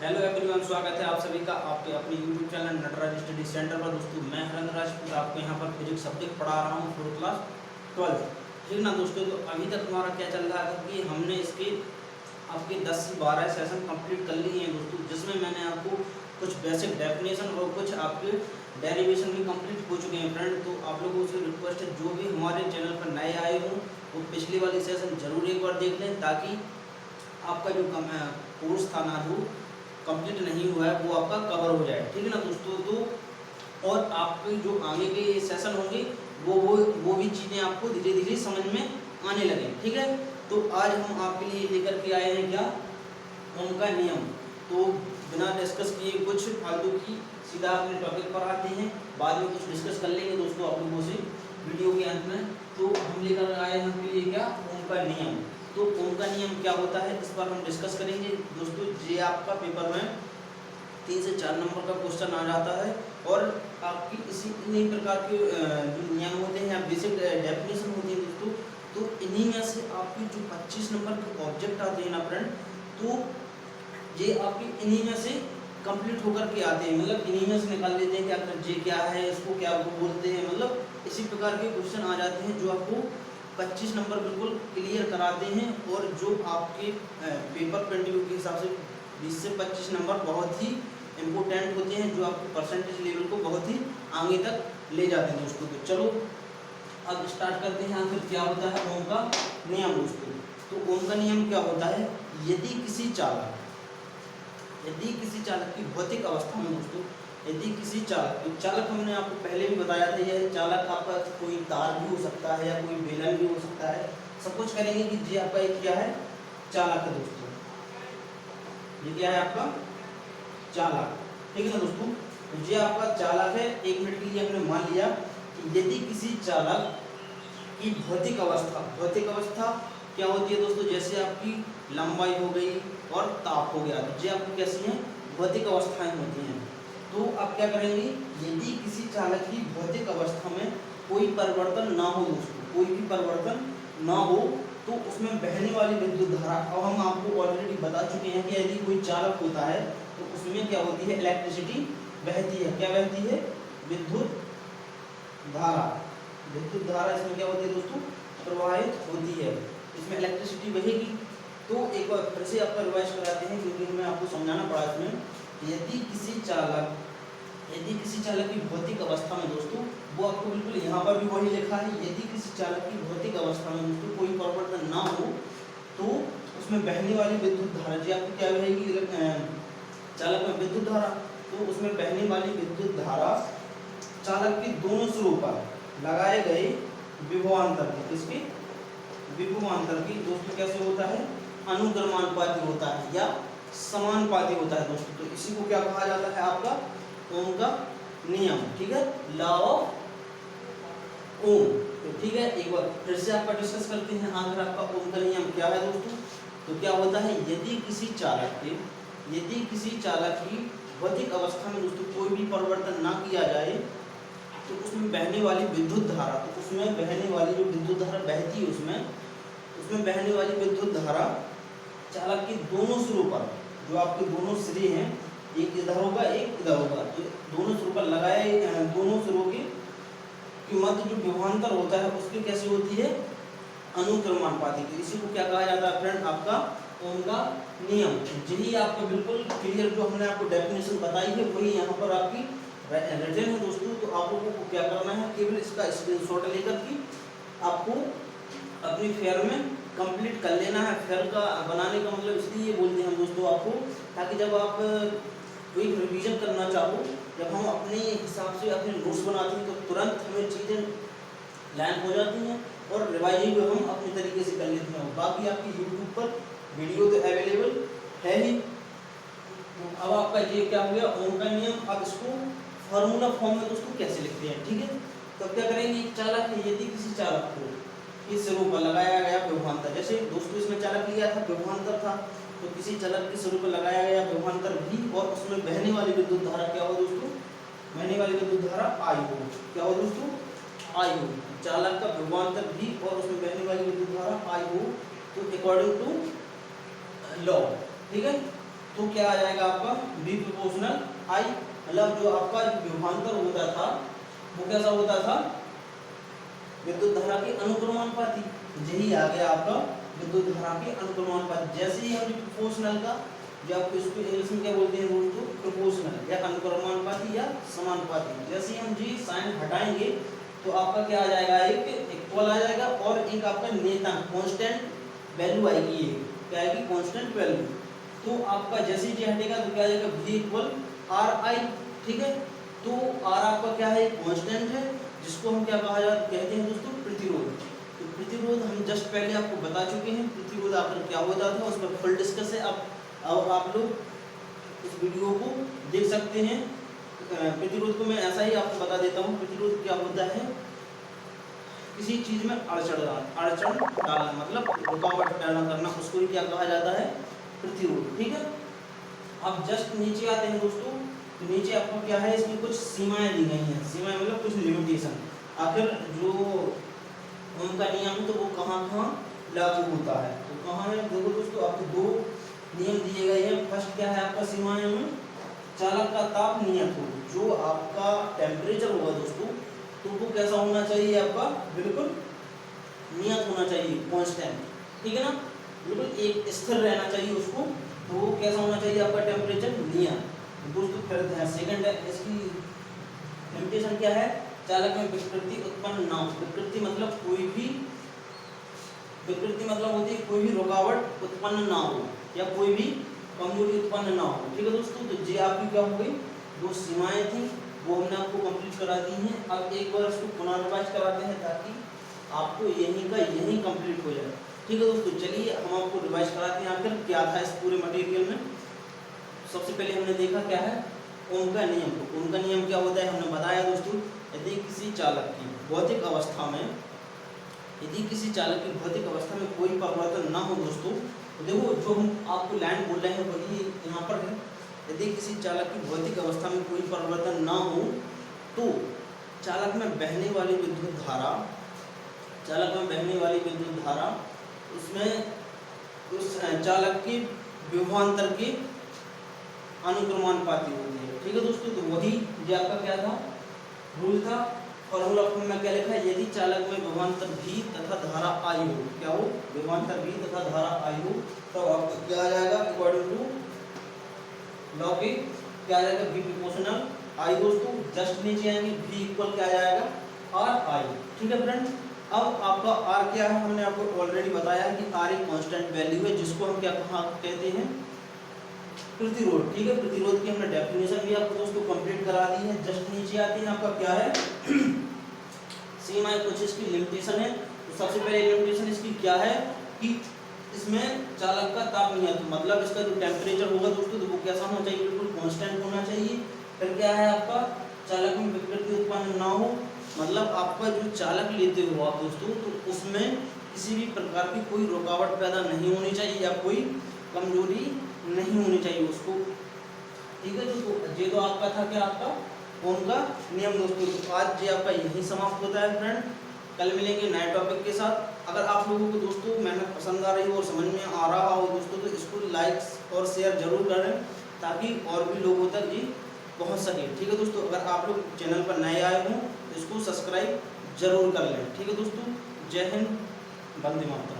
Hello everyone, स्वागत है आप सभी का आपके अपने YouTube channel Nataraj study centre पर। दोस्तों मैं हरेंद्र राजपूत आपको यहाँ पर फिजिक्स सब्जेक्ट पढ़ा रहा हूँ 4th क्लास 12th। ठीक ना दोस्तों, तो अभी तक हमारा क्या चल रहा था कि हमने इसके आपके 10 से 12 सेशन कंप्लीट कर लिए हैं दोस्तों, जिसमें मैंने आपको कुछ बेसिक डेफिनेशन और कुछ आपके डेरिवेशन भी कंप्लीट हो चुके हैं फ्रेंड। तो आप लोगों से रिक्वेस्ट है, जो भी हमारे चैनल पर नए आए हों वो पिछली वाली सेशन जरूर एक बार देख लें, ताकि आपका जो कोर्स था ना जो कंप्लीट नहीं हुआ है वो आपका कवर हो जाए। ठीक है ना दोस्तों, तो और आपके जो आगे के सेशन होंगे वो भी चीज़ें आपको धीरे धीरे समझ में आने लगे। ठीक है, तो आज हम आपके लिए लेकर के आए हैं क्या, ओम का नियम। तो बिना डिस्कस किए कुछ फालतू की सीधा अपने टॉपिक पर आते हैं, बाद में कुछ डिस्कस कर लेंगे दोस्तों आप लोगों से वीडियो के अंत में। तो हम लेकर आए हैं आपके लिए क्या, ओम का नियम। तो ओम का नियम क्या होता है इस पर हम डिस्कस करेंगे दोस्तों। ये आपका पेपर में 3 से 4 नंबर का क्वेश्चन आ जाता है, और आपकी इन्हीं प्रकार के जो नियम होते हैं या बेसिक डेफिनेशन होती है दोस्तों, तो इन्हीं में से आपकी जो 25 नंबर के ऑब्जेक्ट आते हैं ना फ्रेंड, तो ये आपकी इन्हीं में से कंप्लीट होकर के आते हैं, मतलब इन्हीं में से निकाल लेते हैं कि ये क्या है, इसको क्या बोलते हैं, मतलब इसी प्रकार के क्वेश्चन आ जाते हैं जो आपको 25 नंबर बिल्कुल क्लियर कराते हैं। और जो आपके पेपर पेंटिंग के हिसाब से 20 से 25 नंबर बहुत ही इम्पोर्टेंट होते हैं, जो आपके परसेंटेज लेवल को बहुत ही आगे तक ले जाते हैं दोस्तों। तो चलो अब स्टार्ट करते हैं आखिर क्या होता है ओम का नियम दोस्तों। तो ओम का नियम क्या होता है, यदि किसी चालक की भौतिक अवस्था में दोस्तों, यदि किसी चालक हमने आपको पहले भी बताया था, यह चालक आपका कोई तार भी हो सकता है या कोई बेलन भी हो सकता है, सब कुछ करेंगे कि ये आपका एक क्या है, चालक है दोस्तों। ये क्या है आपका चालक, ठीक है ना दोस्तों। तो ये आपका चालक है। 1 मिनट के लिए हमने मान लिया कि यदि किसी चालक की भौतिक अवस्था क्या होती है दोस्तों, जैसे आपकी लंबाई हो गई और ताप हो गया, तो ये आपकी कैसी हैं, भौतिक अवस्थाएं होती हैं। तो आप क्या करेंगे, यदि किसी चालक की भौतिक अवस्था में कोई परिवर्तन ना हो दोस्तों, कोई भी परिवर्तन ना हो, तो उसमें बहने वाली विद्युत धारा, अब हम आपको ऑलरेडी बता चुके हैं कि यदि कोई चालक होता है तो उसमें क्या होती है, इलेक्ट्रिसिटी बहती है। क्या बहती है, विद्युत धारा। विद्युत धारा इसमें क्या होती है दोस्तों, प्रवाहित होती है, इसमें इलेक्ट्रिसिटी बहेगी। तो एक बार फिर से आपका रिवाइज कराते हैं, क्योंकि हमें आपको समझाना पड़ा इसमें। यदि किसी चालक की भौतिक अवस्था में दोस्तों, वो आपको बिल्कुल यहाँ पर भी वही लिखा है, यदि किसी चालक की भौतिक अवस्था में दोस्तों कोई परिवर्तन ना हो, तो उसमें बहने वाली विद्युत धारा जी आपको क्या रहेगी, चालक में विद्युत धारा, तो उसमें बहने वाली विद्युत धारा चालक के दोनों सिरों पर लगाए गए विभवांतर की, इसके विभवांतर की दोस्तों कैसे होता है, अनुक्रमानुपाती होता है या समानुपाती होता है दोस्तों। तो इसी को क्या कहा जाता है, आपका ओम का नियम। ठीक है, लॉ ऑफ ओम। तो ठीक है, एक बार फिर से आपका डिस्कस करते हैं आखिर आपका ओम का नियम क्या है दोस्तों। तो क्या होता है, यदि किसी चालक की भौतिक अवस्था में दोस्तों कोई भी परिवर्तन ना किया जाए, तो उसमें बहने वाली विद्युत धारा, तो उसमें बहने वाली जो विद्युत धारा बहती है, उसमें बहने वाली विद्युत धारा चालक के दोनों सिरों पर, जो आपके दोनों सिरे हैं, एक इधर होगा एक इधर होगा, तो दोनों सिरों पर लगाए, दोनों सिरों के मध्य जो विभवांतर होता है उसकी कैसी होती है, अनुक्रमानुपाती। तो इसी को क्या कहा जाता है फ्रेंड, आपका ओम का नियम। यही आपको बिल्कुल क्लियर जो हमने आपको डेफिनेशन बताई है वही यहाँ पर आपकी रिटन है दोस्तों। तो आप लोगों को क्या करना है, केवल इसका स्क्रीनशॉट लेकर के आपको अपनी फेयर में कंप्लीट कर लेना है। फेयर का बनाने का मतलब इसलिए बोलते हैं हम दोस्तों आपको, ताकि जब आप कोई रिवीजन करना चाहो, जब हम अपने हिसाब से अपने नोट्स बनाते हैं, तो तुरंत हमें चीज़ें लाइन हो जाती हैं और रिवाइज भी हम अपने तरीके से कर लेते हैं। बाकी आपकी यूट्यूब पर वीडियो तो अवेलेबल है ही। तो अब आपका ये क्या हो गया, ओम का नियम। अब इसको फार्मूला फॉर्म में दोस्तों कैसे लिखते हैं, ठीक है। तो क्या करेंगे, एक चालक है, यदि किसी चालक को इस सिरों पर लगाया गया विभवांतर, जैसे दोस्तों इसमें चालक लिया था, विभवांतर था, तो किसी चालक के सिरों पर लगाया गया विभवांतर भी, और उसमें बहने वाली विद्युत धारा क्या हो दोस्तों, बहने वाली विद्युत धारा आई हो। क्या हो दोस्तों, आई हो। चालक का विभवांतर भी और उसमें बहने वाली विद्युत धारा आई हो, तो अकॉर्डिंग टू लॉ, ठीक है। तो क्या आ जाएगा आपका बी प्रोपोर्शनल आई, मतलब जो आपका विभवांतर होता था वो कैसा होता था, विद्युत धारा के अनुक्रमानुपाती। यही आ गया आपका विद्युत धारा के अनुक्रमानुपाती। जैसे ही हम प्रोपोर्शनल का, जो आपको इसको इंग्लिश में क्या बोलते हैं दोस्तों, प्रोपोर्शनल या अनुक्रमानुपाती या समानुपाती, जैसे ही हम जी साइन हटाएंगे तो आपका क्या आ जाएगा, एक इक्वल आ जाएगा और एक आपका नियतांक कांस्टेंट वैल्यू आएगी, ये क्या आएगी, कांस्टेंट वैल्यू। तो आपका जैसे ही हटेगा तो क्या आ जाएगा, v इक्वल आर आई। ठीक है, तो आर आपका क्या है, कांस्टेंट है, जिसको हम क्या कहा जाता कहते हैं दोस्तों, प्रतिरोध। तो प्रतिरोध हम जस्ट पहले आपको बता चुके हैं, प्रतिरोध आखिर क्या होता था, उस पर फुल डिस्कस है। अब आप लोग इस वीडियो को देख सकते हैं। प्रतिरोध को मैं ऐसा ही आपको बता देता हूँ। प्रतिरोध क्या होता है, किसी चीज में अड़चन डालना, मतलब रुकावट पैदा करना, उसको ही क्या कहा जाता है, प्रतिरोध। ठीक है, अब जस्ट नीचे आते हैं दोस्तों। तो नीचे आपको क्या है, इसमें कुछ सीमाएं दी गई हैं। सीमाएं मतलब कुछ लिमिटेशन, आखिर जो ओम का नियम है तो वो कहाँ कहाँ लागू होता है। तो कहाँ है, देखो दोस्तों, आपको दो नियम दिए गए हैं। फर्स्ट क्या है आपका सीमाएं में, चालक का ताप नियत हो, जो आपका टेम्परेचर होगा दोस्तों, तो वो कैसा होना चाहिए, आपका बिल्कुल नियत होना चाहिए, कांस्टेंट। ठीक है ना, बिल्कुल एक स्थिर रहना चाहिए उसको। तो वो कैसा होना चाहिए, आपका टेम्परेचर नियत। दोस्तों फिर सेकंड है, इसकी लिमिटेशन क्या है, चालक में विकृति उत्पन्न ना हो। विकृति मतलब कोई भी, विकृति मतलब होती है कोई भी रुकावट उत्पन्न ना हो या कोई भी कमजोरी उत्पन्न ना हो। ठीक है दोस्तों, तो ये आपकी क्या हो गई, दो सीमाएं थी, वो हमने आपको कंप्लीट करा दी हैं। अब एक बार इसको पुनर्वाच कराते हैं ताकि आपको यहीं का यहीं कंप्लीट हो जाए। ठीक है दोस्तों, चलिए हम आपको रिवाइज कराते हैं आखिर क्या था इस पूरे मटेरियल में। सबसे पहले हमने देखा क्या है, ओम का नियम। ओम का नियम क्या होता है, हमने बताया दोस्तों, यदि किसी चालक की भौतिक अवस्था में, यदि किसी चालक की भौतिक अवस्था में कोई परिवर्तन ना हो दोस्तों, तो देखो जो हम आपको लाइन बोल रहे हैं वही यहाँ पर है। यदि किसी चालक की भौतिक अवस्था में कोई परिवर्तन ना हो तो चालक में बहने वाली विद्युत धारा, चालक में बहने वाली विद्युत धारा उसमें उस चालक के विभवांतर के अनुक्रमानुपाती होती है। ठीक है दोस्तों, तो वही जो आपका क्या था, रूल था। फॉर्मूला में क्या लिखा है, यदि चालक में विभवांतर V तथा धारा I हो, क्या हो, विभवांतर V तथा धारा I हो, तो आपका क्या आ जाएगा, अकॉर्डिंग टू लॉ के क्या आ जाएगा, V प्रोपोर्शनल I दोस्तों। जस्ट नीचे आएंगे, V इक्वल क्या आ जाएगा, R I। ठीक है फ्रेंड्स, अब आपका R क्या है, हमने आपको ऑलरेडी बताया है कि R एक कांस्टेंट वैल्यू है, जिसको हम क्या कहते हैं, प्रतिरोध। ठीक है, प्रतिरोध की हमने डेफिनेशन भी आपको दोस्तों कंप्लीट करा दी है। जस्ट नीचे आते हैं, आपका क्या है, सीमाएं, कुछ इसकी लिमिटेशन है। तो सबसे पहले लिमिटेशन इसकी क्या है कि इसमें चालक का ताप नियत, मतलब इसका जो टेम्परेचर होगा दोस्तों, तो वो कैसा होना चाहिए, बिल्कुल कांस्टेंट होना चाहिए। फिर क्या है आपका, चालक में विकृति उत्पन्न ना हो, मतलब आपका जो चालक लेते हो आप दोस्तों, तो उसमें किसी भी प्रकार की कोई रुकावट पैदा नहीं होनी चाहिए या कोई कमजोरी नहीं होनी चाहिए उसको। ठीक है दोस्तों, ये तो आपका था क्या, आपका ओम का नियम दोस्तों। तो आज ये आपका यही समाप्त होता है फ्रेंड, कल मिलेंगे नए टॉपिक के साथ। अगर आप लोगों को दोस्तों मेहनत पसंद आ रही हो और समझ में आ रहा हो दोस्तों, तो इसको लाइक और शेयर जरूर करें ताकि और भी लोगों तक ये पहुंच सके। ठीक है दोस्तों, अगर आप लोग चैनल पर नए आए हों तो इसको सब्सक्राइब जरूर कर लें। ठीक है दोस्तों, जय हिंद, वंदे मातरम।